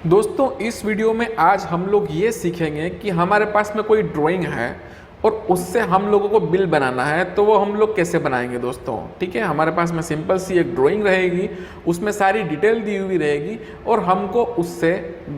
दोस्तों इस वीडियो में आज हम लोग ये सीखेंगे कि हमारे पास में कोई ड्राइंग है और उससे हम लोगों को बिल बनाना है तो वो हम लोग कैसे बनाएंगे दोस्तों। ठीक है, हमारे पास में सिंपल सी एक ड्राइंग रहेगी, उसमें सारी डिटेल दी हुई रहेगी और हमको उससे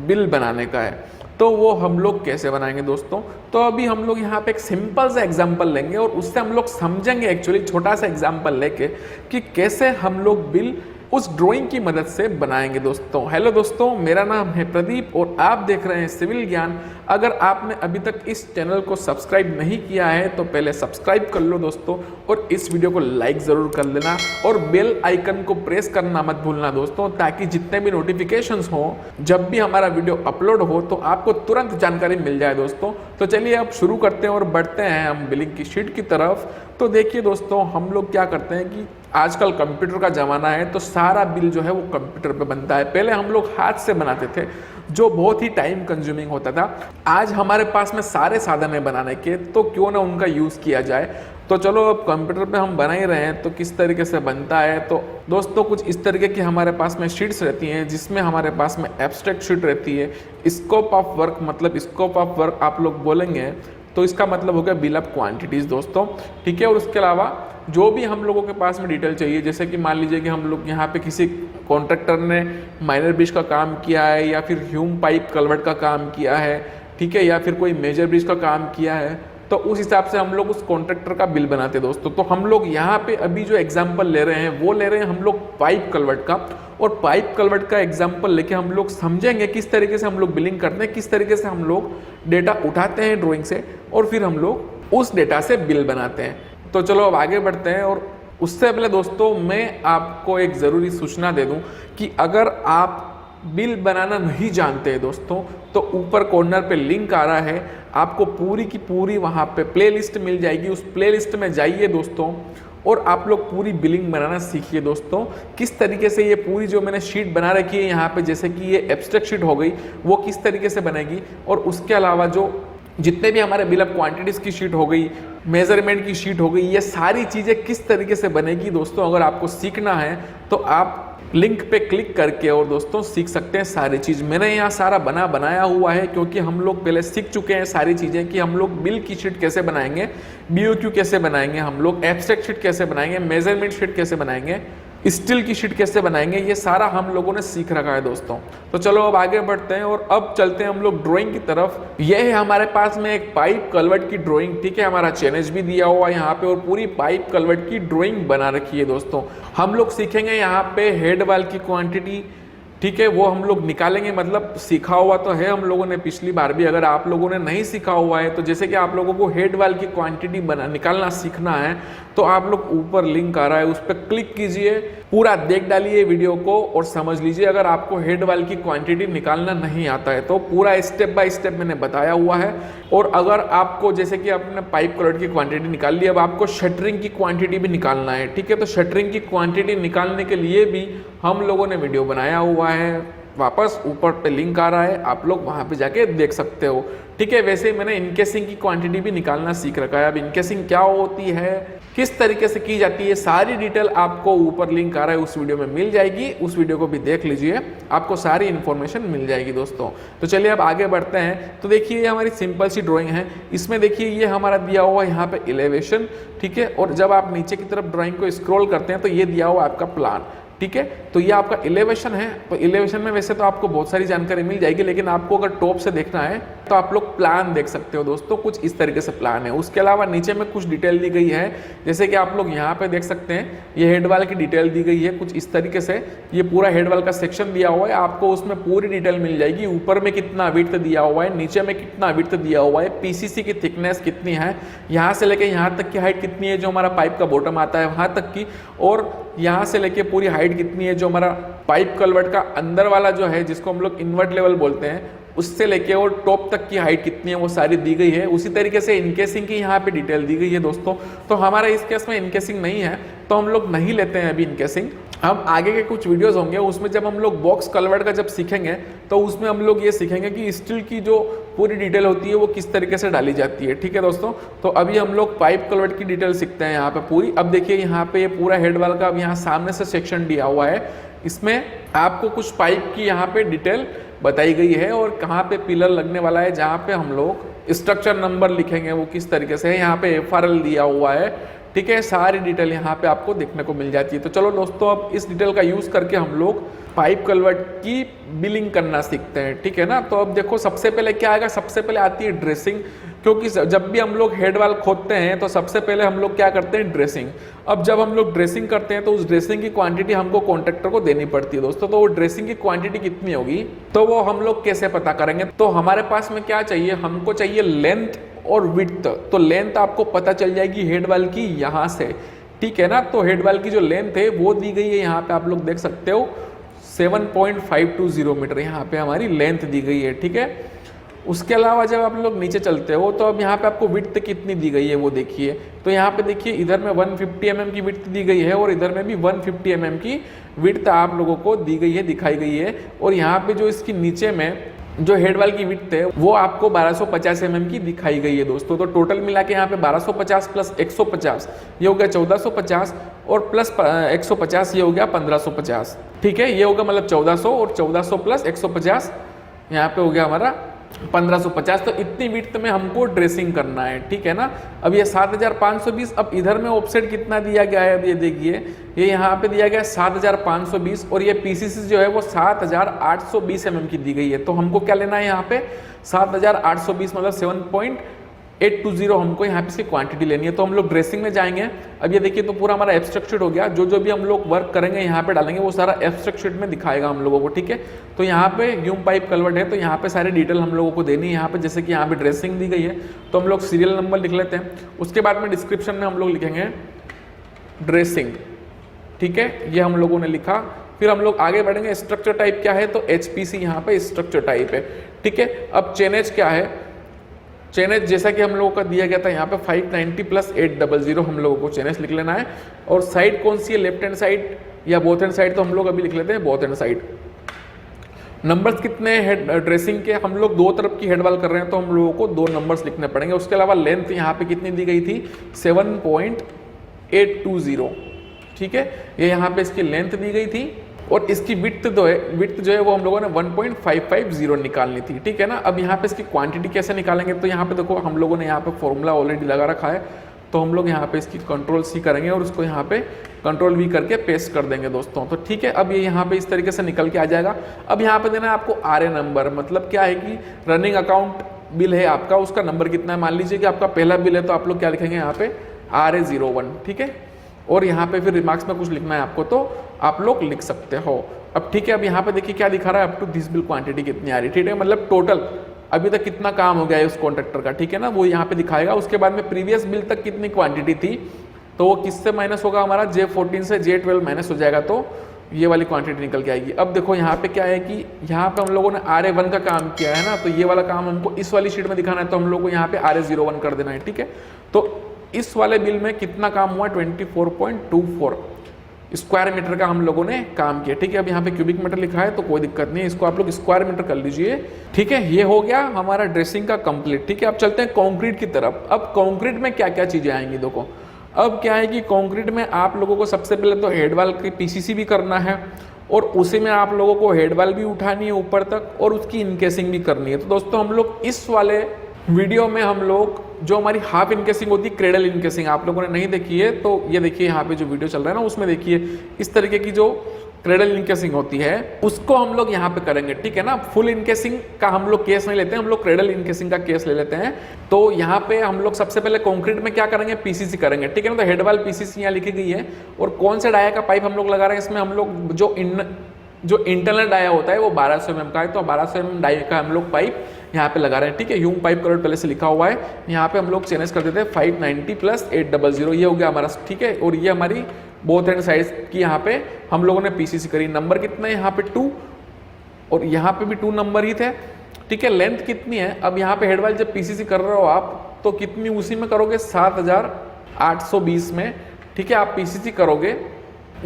बिल बनाने का है। तो वो हम लोग कैसे बनाएंगे दोस्तों। तो अभी हम लोग यहाँ पे एक सिंपल सा एग्जांपल लेंगे और उससे हम लोग समझेंगे एक्चुअली छोटा सा एग्जांपल लेके कि कैसे हम लोग बिल उस ड्राइंग की मदद से बनाएंगे दोस्तों। हेलो दोस्तों, मेरा नाम है प्रदीप और आप देख रहे हैं सिविल ज्ञान। अगर आपने अभी तक इस चैनल को सब्सक्राइब नहीं किया है तो पहले सब्सक्राइब कर लो दोस्तों, और इस वीडियो को लाइक ज़रूर कर लेना और बेल आइकन को प्रेस करना मत भूलना दोस्तों, ताकि जितने भी नोटिफिकेशंस हो जब भी हमारा वीडियो अपलोड हो तो आपको तुरंत जानकारी मिल जाए दोस्तों। तो चलिए अब शुरू करते हैं और बढ़ते हैं हम बिलिंग की शीट की तरफ। तो देखिए दोस्तों, हम लोग क्या करते हैं कि आजकल कंप्यूटर का ज़माना है तो सारा बिल जो है वो कंप्यूटर पे बनता है। पहले हम लोग हाथ से बनाते थे जो बहुत ही टाइम कंज्यूमिंग होता था। आज हमारे पास में सारे साधन है बनाने के, तो क्यों ना उनका यूज़ किया जाए। तो चलो अब कंप्यूटर पे हम बना ही रहे हैं तो किस तरीके से बनता है। तो दोस्तों कुछ इस तरीके की हमारे पास में शीट्स रहती हैं, जिसमें हमारे पास में एब्स्ट्रैक्ट शीट रहती है। स्कोप ऑफ वर्क, मतलब स्कोप ऑफ वर्क आप लोग बोलेंगे तो इसका मतलब हो गया बिल ऑफ क्वांटिटीज़ दोस्तों। ठीक है, और उसके अलावा जो भी हम लोगों के पास में डिटेल चाहिए, जैसे कि मान लीजिए कि हम लोग यहाँ पे किसी कॉन्ट्रैक्टर ने माइनर ब्रिज का काम किया है या फिर ह्यूम पाइप कलवर्ट का काम किया है, ठीक है, या फिर कोई मेजर ब्रिज का काम किया है, तो उस हिसाब से हम लोग उस कॉन्ट्रैक्टर का बिल बनाते हैं दोस्तों। तो हम लोग यहाँ पे अभी जो एग्जाम्पल ले रहे हैं वो ले रहे हैं हम लोग पाइप कलवर्ट का, और पाइप कलवर्ट का एग्जाम्पल लेके हम लोग समझेंगे किस तरीके से हम लोग बिलिंग करते हैं, किस तरीके से हम लोग डेटा उठाते हैं ड्राइंग से और फिर हम लोग उस डेटा से बिल बनाते हैं। तो चलो अब आगे बढ़ते हैं। और उससे पहले दोस्तों मैं आपको एक ज़रूरी सूचना दे दूं कि अगर आप बिल बनाना नहीं जानते हैं दोस्तों, तो ऊपर कॉर्नर पे लिंक आ रहा है, आपको पूरी की पूरी वहाँ पे प्लेलिस्ट मिल जाएगी। उस प्लेलिस्ट में जाइए दोस्तों और आप लोग पूरी बिलिंग बनाना सीखिए दोस्तों। किस तरीके से ये पूरी जो मैंने शीट बना रखी है यहाँ पे, जैसे कि ये एब्स्ट्रैक्ट शीट हो गई, वो किस तरीके से बनेगी, और उसके अलावा जो जितने भी हमारे बिल ऑफ क्वांटिटीज़ की शीट हो गई, मेजरमेंट की शीट हो गई, ये सारी चीज़ें किस तरीके से बनेगी दोस्तों, अगर आपको सीखना है तो आप लिंक पे क्लिक करके और दोस्तों सीख सकते हैं सारी चीज़। मैंने यहाँ सारा बनाया हुआ है, क्योंकि हम लोग पहले सीख चुके हैं सारी चीज़ें कि हम लोग बिल की शीट कैसे बनाएंगे, बीओक्यू कैसे बनाएंगे, हम लोग एब्स्ट्रैक्ट शीट कैसे बनाएंगे, मेजरमेंट शीट कैसे बनाएंगे, स्टील की शीट कैसे बनाएंगे, ये सारा हम लोगों ने सीख रखा है दोस्तों। तो चलो अब आगे बढ़ते हैं और अब चलते हैं हम लोग ड्राइंग की तरफ। यह है हमारे पास में एक पाइप कलवर्ट की ड्राइंग, ठीक है, हमारा चैनज भी दिया हुआ है यहाँ पे और पूरी पाइप कलवर्ट की ड्राइंग बना रखी है दोस्तों। हम लोग सीखेंगे यहाँ पे हेड वाल की क्वांटिटी, ठीक है, वो हम लोग निकालेंगे, मतलब सीखा हुआ तो है हम लोगों ने पिछली बार भी। अगर आप लोगों ने नहीं सीखा हुआ है तो जैसे कि आप लोगों को हेड वाल की क्वांटिटी निकालना सीखना है तो आप लोग ऊपर लिंक आ रहा है, उस पर क्लिक कीजिए, पूरा देख डालिए वीडियो को और समझ लीजिए। अगर आपको हेड वाल की क्वांटिटी निकालना नहीं आता है तो पूरा स्टेप बाय स्टेप मैंने बताया हुआ है। और अगर आपको जैसे कि आपने पाइप कलवर्ट की क्वांटिटी निकाल ली, अब आपको शटरिंग की क्वांटिटी भी निकालना है, ठीक है, तो शटरिंग की क्वांटिटी निकालने के लिए भी हम लोगों ने वीडियो बनाया हुआ है। वापस ऊपर पे लिंक आ रहा है, आप लोग वहाँ पे जाके देख सकते हो, ठीक है। वैसे मैंने इनकेसिंग की क्वांटिटी भी निकालना सीख रखा है। अब इनकेसिंग क्या होती है, किस तरीके से की जाती है, सारी डिटेल आपको ऊपर लिंक आ रहा है उस वीडियो में मिल जाएगी। उस वीडियो को भी देख लीजिए, आपको सारी इन्फॉर्मेशन मिल जाएगी दोस्तों। तो चलिए अब आगे बढ़ते हैं। तो देखिए ये हमारी सिंपल सी ड्राइंग है, इसमें देखिए ये हमारा दिया हुआ है यहाँ पे एलिवेशन, ठीक है, और जब आप नीचे की तरफ ड्राइंग को स्क्रॉल करते हैं तो ये दिया हुआ आपका प्लान, ठीक है। तो ये आपका एलिवेशन है। तो एलिवेशन में वैसे तो आपको बहुत सारी जानकारी मिल जाएगी, लेकिन आपको अगर टॉप से देखना है तो आप लोग प्लान देख सकते हो दोस्तों, कुछ इस तरीके से प्लान है। उसके अलावा नीचे में कुछ डिटेल दी गई है, जैसे कि आप लोग यहाँ पे देख सकते हैं, ये हेड वाल की डिटेल दी गई है कुछ इस तरीके से। ये पूरा हेड वाल का सेक्शन दिया हुआ है, आपको उसमें पूरी डिटेल मिल जाएगी। ऊपर में कितना विड्थ दिया हुआ है, नीचे में कितना विड्थ दिया हुआ है, पीसीसी की थिकनेस कितनी है, यहाँ से लेके यहाँ तक की हाइट कितनी है जो हमारा पाइप का बॉटम आता है वहाँ तक की, और यहाँ से लेके पूरी हाइट कितनी है जो हमारा पाइप कलवर्ट का अंदर वाला जो है, जिसको हम लोग इन्वर्ट लेवल बोलते हैं, उससे लेके और टॉप तक की हाइट कितनी है वो सारी दी गई है। उसी तरीके से इनकेसिंग की यहाँ पे डिटेल दी गई है दोस्तों। तो हमारा इस केस में इनकेसिंग नहीं है तो हम लोग नहीं लेते हैं अभी इनकेसिंग। हम आगे के कुछ वीडियोस होंगे उसमें जब हम लोग बॉक्स कलवर्ट का जब सीखेंगे तो उसमें हम लोग ये सीखेंगे कि स्टील की जो पूरी डिटेल होती है वो किस तरीके से डाली जाती है, ठीक है दोस्तों। तो अभी हम लोग पाइप कलवर्ट की डिटेल सीखते हैं यहाँ पे पूरी। अब देखिए यहाँ पे ये पूरा हेड वाल का अब यहाँ सामने से सेक्शन दिया हुआ है, इसमें आपको कुछ पाइप की यहाँ पे डिटेल बताई गई है और कहाँ पे पिलर लगने वाला है, जहाँ पे हम लोग स्ट्रक्चर नंबर लिखेंगे वो किस तरीके से है, यहाँ पे FRL दिया हुआ है, ठीक है। सारी डिटेल यहाँ पे आपको देखने को मिल जाती है। तो चलो दोस्तों, अब इस डिटेल का यूज़ करके हम लोग पाइप कल्वर्ट की बिलिंग करना सीखते हैं, ठीक है ना। तो अब देखो सबसे पहले क्या आएगा, सबसे पहले आती है ड्रेसिंग, क्योंकि जब भी हम लोग हेड वाल खोदते हैं तो सबसे पहले हम लोग क्या करते हैं, ड्रेसिंग। अब जब हम लोग ड्रेसिंग करते हैं तो उस ड्रेसिंग की क्वांटिटी हमको कॉन्ट्रैक्टर को देनी पड़ती है दोस्तों। तो वो ड्रेसिंग की क्वांटिटी कितनी होगी तो वो हम लोग कैसे पता करेंगे। तो हमारे पास में क्या चाहिए, हमको चाहिए लेंथ और विड्थ। तो लेंथ आपको पता चल जाएगी हेड वाल की यहाँ से, ठीक है ना। तो हेड वाल की जो लेंथ है वो दी गई है, यहाँ पे आप लोग देख सकते हो 7.520 मीटर यहाँ पे हमारी लेंथ दी गई है, ठीक है। उसके अलावा जब आप लोग नीचे चलते हो तो अब यहाँ पे आपको विड्थ कितनी दी गई है वो देखिए। तो यहाँ पे देखिए इधर में 150 mm की विड्थ दी गई है और इधर में भी 150 mm की विड्थ आप लोगों को दी गई है, दिखाई गई है। और यहाँ पे जो इसकी नीचे में जो हेड वाल की विड्थ है वो आपको 1250 mm की दिखाई गई है दोस्तों। तो टोटल मिला के यहाँ पे 1250 प्लस 150 ये हो गया 1450 और प्लस 150 ये हो गया 1550, ठीक है। ये होगा मतलब 1400 और 1400 प्लस 150 यहाँ पे हो गया हमारा 1550। तो इतनी विड्थ में हमको ड्रेसिंग करना है, ठीक है ना। अब ये 7520, अब इधर में ऑफसेट कितना दिया गया है, अब ये देखिए ये यहाँ पे दिया गया है 7520 और ये पीसीसी जो है वो 7820 mm की दी गई है। तो हमको क्या लेना है यहाँ पे 7820 मतलब 7.820 हमको यहाँ पे इसकी क्वांटिटी लेनी है। तो हम लोग ड्रेसिंग में जाएंगे। अब ये देखिए तो पूरा हमारा एब्स्ट्रैक्ट शीट हो गया, जो भी हम लोग वर्क करेंगे यहाँ पे डालेंगे वो सारा एब्स्ट्रैक्ट शीट में दिखाएगा हम लोगों को, ठीक है। तो यहाँ पे ह्यूम पाइप कल्वर्ट है तो यहाँ पे सारी डिटेल हम लोगों को देनी है। यहाँ पे जैसे कि यहाँ पे ड्रेसिंग दी गई है तो हम लोग सीरियल नंबर लिख लेते हैं। उसके बाद में डिस्क्रिप्शन में हम लोग लिखेंगे ड्रेसिंग, ठीक है, ये हम लोगों ने लिखा। फिर हम लोग आगे बढ़ेंगे। स्ट्रक्चर टाइप क्या है तो HPC यहाँ पे स्ट्रक्चर टाइप है, ठीक है। अब चेनेज क्या है, चेनेज जैसा कि हम लोगों का दिया गया था यहाँ पे 590 प्लस 800 हम लोगों को चेनेज लिख लेना है। और साइड कौन सी है, लेफ्ट हैंड साइड या बोथ हैंड साइड, तो हम लोग अभी लिख लेते हैं बोथ हैंड साइड। नंबर्स कितने हेड ड्रेसिंग के, हम लोग दो तरफ की हेड वाल कर रहे हैं तो हम लोगों को 2 नंबर्स लिखने पड़ेंगे। उसके अलावा लेंथ यहाँ पे कितनी दी गई थी 7.820, ठीक है, ये यहाँ पे इसकी लेंथ दी गई थी। और इसकी विड्थ जो है वो हम लोगों ने 1.550 निकालनी थी, ठीक है ना। अब यहाँ पे इसकी क्वांटिटी कैसे निकालेंगे तो यहाँ पे देखो हम लोगों ने यहाँ पे फॉर्मूला ऑलरेडी लगा रखा है। तो हम लोग यहाँ पे इसकी Ctrl+C करेंगे और उसको यहाँ पे Ctrl+V करके पेस्ट कर देंगे दोस्तों। तो ठीक है, अब ये यहाँ पे इस तरीके से निकल के आ जाएगा। अब यहाँ पे देना है आपको RA नंबर, मतलब क्या है कि रनिंग अकाउंट बिल है आपका, उसका नंबर कितना है। मान लीजिए कि आपका पहला बिल है तो आप लोग क्या लिखेंगे यहाँ पे RA01, ठीक है। और यहाँ पे फिर रिमार्क्स में कुछ लिखना है आपको तो आप लोग लिख सकते हो। अब ठीक है, अब यहाँ पे देखिए क्या दिखा रहा है, up to this bill quantity कितनी आ रही है, ठीक है, मतलब टोटल अभी तक कितना काम हो गया है उस कॉन्ट्रैक्टर का, ठीक है ना, वो यहाँ पे दिखाएगा। उसके बाद में प्रीवियस बिल तक कितनी क्वांटिटी थी तो वो किससे माइनस होगा, हमारा J14 से J12 माइनस हो जाएगा तो ये वाली क्वांटिटी निकल के आएगी। अब देखो यहाँ पे क्या है कि यहाँ पे हम लोगों ने RA1 का काम किया है ना, तो ये वाला काम हमको इस वाली शीट में दिखाना है तो हम लोग को यहाँ पे RA01 कर देना है, ठीक है। तो इस वाले बिल में कितना काम हुआ 24.24 स्क्वायर मीटर का हम लोगों ने काम किया, ठीक है। अब यहाँ पे क्यूबिक मीटर लिखा है तो कोई दिक्कत नहीं है, इसको आप लोग स्क्वायर मीटर कर लीजिए, ठीक है। ये हो गया हमारा ड्रेसिंग का कंप्लीट, ठीक है। अब चलते हैं कंक्रीट की तरफ। अब कंक्रीट में क्या क्या चीजें आएंगी देखो। अब क्या है कि कंक्रीट में आप लोगों को सबसे पहले तो हेड वाल की पीसीसी भी करना है और उसी में आप लोगों को हेड वाल भी उठानी है ऊपर तक और उसकी इनकेसिंग भी करनी है। तो दोस्तों हम लोग इस वाले वीडियो में हम लोग जो हमारी हाफ इनकेसिंग होती है, क्रेडल इनकेसिंग आप लोगों ने नहीं देखी है तो ये देखिए यहाँ पे जो वीडियो चल रहा है ना उसमें देखिए इस तरीके की जो क्रेडल इनकेसिंग होती है उसको हम लोग यहाँ पे करेंगे, ठीक है ना। फुल इनकेसिंग का हम लोग केस नहीं लेते हैं, हम लोग क्रेडल इनकेसिंग का केस ले लेते हैं। तो यहाँ पे हम लोग सबसे पहले कंक्रीट में क्या करेंगे, पीसीसी करेंगे, ठीक है ना। तो हेड वाल पीसीसी यहाँ लिखी गई है और कौन से डाया का पाइप हम लोग लगा रहे हैं इसमें, हम लोग जो इंटरनल डाया होता है वो 1200 mm का है तो 1200 mm डाया का हम लोग पाइप यहाँ पे लगा रहे हैं, ठीक है। ह्यूम पाइप कलर पहले से लिखा हुआ है, यहाँ पे हम लोग चेंज कर देते हैं 590 प्लस 800, ये हो गया हमारा, ठीक है। और ये हमारी बोथ हैंड साइज की यहाँ पे हम लोगों ने पीसीसी करी। नंबर कितना है यहाँ पे 2 और यहाँ पे भी 2 नंबर ही थे, ठीक है। लेंथ कितनी है, अब यहाँ पे हेड वाल जब पीसीसी कर रहे हो आप तो कितनी उसी में करोगे 7820 में, ठीक है, आप पीसीसी करोगे।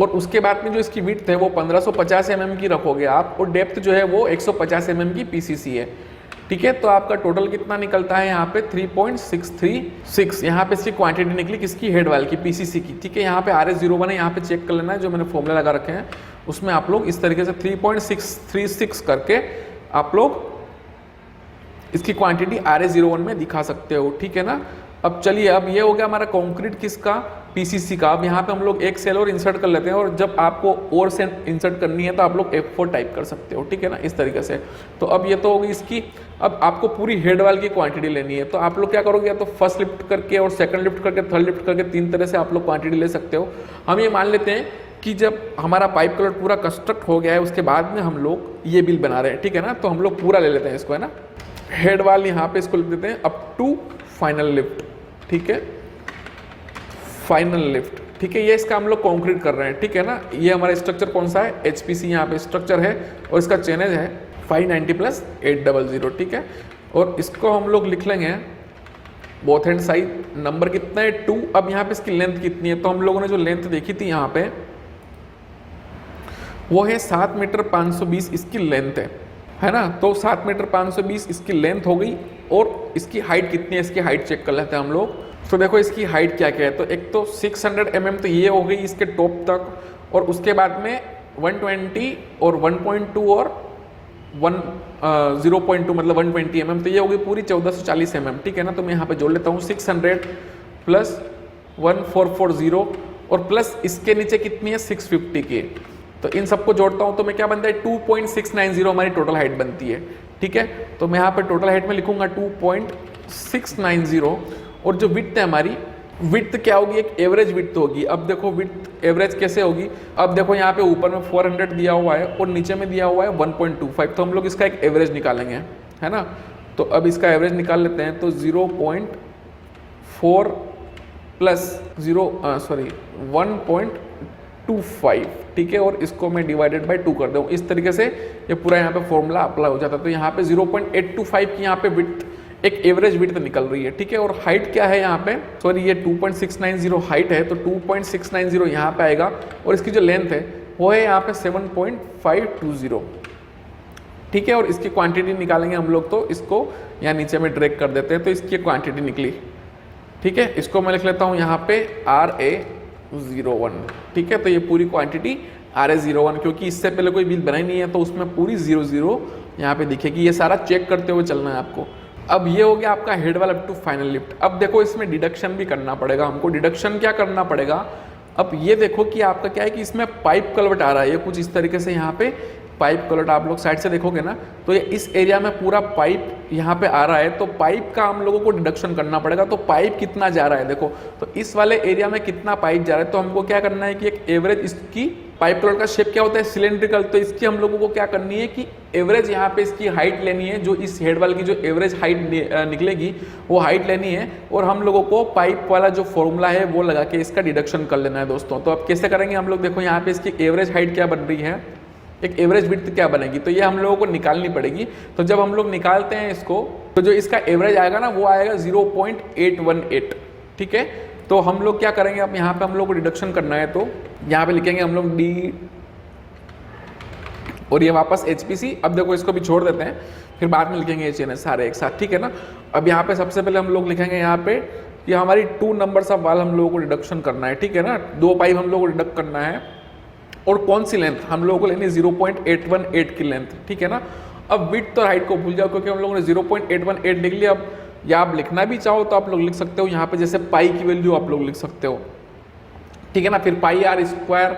और उसके बाद में जो इसकी विड्थ है वो 1550 mm की रखोगे आप और डेप्थ जो है वो 150 mm की पीसीसी है, ठीक है। तो आपका टोटल कितना निकलता है यहाँ पे 3.636, यहाँ पे इसकी क्वांटिटी निकली किसकी, हेड वाल की पीसीसी की, ठीक है। यहाँ पे RA01 है, यहाँ पे चेक कर लेना है, जो मैंने फॉर्मूला लगा रखे हैं उसमें आप लोग इस तरीके से 3.636 करके आप लोग इसकी क्वांटिटी RA01 में दिखा सकते हो, ठीक है ना। अब चलिए, अब ये हो गया हमारा कंक्रीट किसका, PCC का। अब यहाँ पे हम लोग एक सेल और इंसर्ट कर लेते हैं, और जब आपको और से इंसर्ट करनी है तो आप लोग F4 टाइप कर सकते हो, ठीक है ना, इस तरीके से। तो अब ये तो होगी इसकी। अब आपको पूरी हेड वाल की क्वांटिटी लेनी है, तो आप लोग क्या करोगे, या तो फर्स्ट लिफ्ट करके और सेकंड लिफ्ट करके थर्ड लिफ्ट करके 3 तरह से आप लोग क्वांटिटी ले सकते हो। हम ये मान लेते हैं कि जब हमारा पाइप कलर पूरा कंस्ट्रक्ट हो गया है, उसके बाद में हम लोग ये बिल बना रहे हैं, ठीक है ना। तो हम लोग पूरा ले लेते हैं इसको, है ना। हेड वाल यहाँ पे इसको लिख देते हैं अप टू फाइनल लिफ्ट, ठीक है, फाइनल लिफ्ट, ठीक है। ये इसका हम लोग कंक्रीट कर रहे हैं, ठीक है ना। ये हमारा स्ट्रक्चर कौन सा है, HPC यहाँ पे स्ट्रक्चर है, और इसका चेनेज है 590+800, ठीक है। और इसको हम लोग लिख लेंगे बोथ हैंड साइड, नंबर कितना है 2। अब यहाँ पे इसकी लेंथ कितनी है, तो हम लोगों ने जो लेंथ देखी थी यहाँ पे वो है 7 मीटर 520 इसकी लेंथ है ना। तो 7 मीटर 520 इसकी लेंथ हो गई, और इसकी हाइट कितनी है, इसकी हाइट चेक कर लेते हैं हम लोग। तो देखो इसकी हाइट क्या क्या है, तो एक तो 600 mm, तो ये हो गई इसके टॉप तक, और उसके बाद में 120 और 1.2 और 0.2 मतलब 120 mm, तो ये हो गई पूरी 1440 mm, ठीक है ना। तो मैं यहाँ पे जोड़ लेता हूँ 600 प्लस 1440 और प्लस इसके नीचे कितनी है 650 की। तो इन सबको जोड़ता हूँ तो मैं क्या बनता है 2.690 हमारी टोटल हाइट बनती है, ठीक है। तो मैं यहाँ पे टोटल हाइट में लिखूंगा 2.690, और जो विड्थ है हमारी, विड्थ क्या होगी, एक एवरेज विड्थ होगी। अब देखो विड्थ एवरेज कैसे होगी, अब देखो यहाँ पे ऊपर में 400 दिया हुआ है और नीचे में दिया हुआ है 1.25, तो हम लोग इसका एक एवरेज निकालेंगे, है ना। तो अब इसका एवरेज निकाल लेते हैं, तो 0.4 प्लस 1.25, ठीक है, और इसको मैं डिवाइडेड बाय 2 कर दूँ, इस तरीके से ये पूरा यहाँ पे फॉर्मूला अप्लाई हो जाता है। तो यहाँ पे 0.825 की यहाँ पे विड्थ, एक एवरेज विड्थ निकल रही है, ठीक है। और हाइट क्या है यहाँ पे, सॉरी ये 2.690 हाइट है, तो 2.690 यहाँ पे आएगा, और इसकी जो लेंथ है वो है यहाँ पे 7.520, ठीक है। और इसकी क्वांटिटी निकालेंगे हम लोग, तो इसको यहाँ नीचे में ड्रैग कर देते हैं, तो इसकी क्वांटिटी निकली, ठीक है। इसको मैं लिख लेता हूँ यहाँ पे RA01, ठीक है। तो ये पूरी क्वांटिटी RA01, क्योंकि इससे पहले कोई बिल बनाई नहीं है तो उसमें पूरी 00 यहाँ पे दिखेगी। ये सारा चेक करते हुए चलना है आपको। अब ये हो गया आपका हेड वाल अप टू फाइनल लिफ्ट। अब देखो इसमें डिडक्शन भी करना पड़ेगा हमको। डिडक्शन क्या करना पड़ेगा, अब ये देखो कि आपका क्या है कि इसमें पाइप कलवट आ रहा है, ये कुछ इस तरीके से यहाँ पे पाइप कलवट आप लोग साइड से देखोगे ना, तो ये इस एरिया में पूरा पाइप यहाँ पे आ रहा है, तो पाइप का हम लोगों को डिडक्शन करना पड़ेगा। तो पाइप कितना जा रहा है देखो, तो इस वाले एरिया में कितना पाइप जा रहा है, तो हमको क्या करना है कि एक एवरेज, इसकी पाइप कलवट का शेप क्या होता है सिलेंड्रिकल, तो इसकी हम लोगों को क्या करनी है कि एवरेज यहाँ पे इसकी हाइट लेनी है, जो इस हेड वाल की जो एवरेज हाइट निकलेगी वो हाइट लेनी है, और हम लोगों को पाइप वाला जो फॉर्मूला है वो लगा के इसका डिडक्शन कर लेना है दोस्तों। तो अब कैसे करेंगे हम लोग, देखो यहाँ पे इसकी एवरेज हाइट क्या बन रही है, एक एवरेज विड्थ क्या बनेगी, तो ये हम लोगों को निकालनी पड़ेगी। तो जब हम लोग निकालते हैं इसको, तो जो इसका एवरेज आएगा ना वो आएगा 0.818, ठीक है। तो हम लोग क्या करेंगे, अब यहाँ पे हम लोग को डिडक्शन करना है, तो यहाँ पे लिखेंगे हम लोग D, और ये वापस HPC। अब देखो इसको भी छोड़ देते हैं, फिर बाद में लिखेंगे HNS सारे एक साथ, ठीक है ना। अब यहाँ पे सबसे पहले हम लोग लिखेंगे यहाँ पे ये हमारी 2 नंबर्स ऑफ वाल हम लोगों को डिडक्शन करना है, ठीक है ना। 2 पाइप हम लोगों को डिडक्ट करना है, और कौन सी लेंथ हम लोगों को लेनी है 0.818 की लेंथ, ठीक है ना। अब विड्थ और हाइट को भूल जाओ, क्योंकि हम लोगों ने 0.818 लिख लिया। अब या आप लिखना भी चाहो तो आप लोग लिख सकते हो यहाँ पे, जैसे पाई की वैल्यू आप लोग लिख सकते हो, ठीक है ना। फिर पाई आर स्क्वायर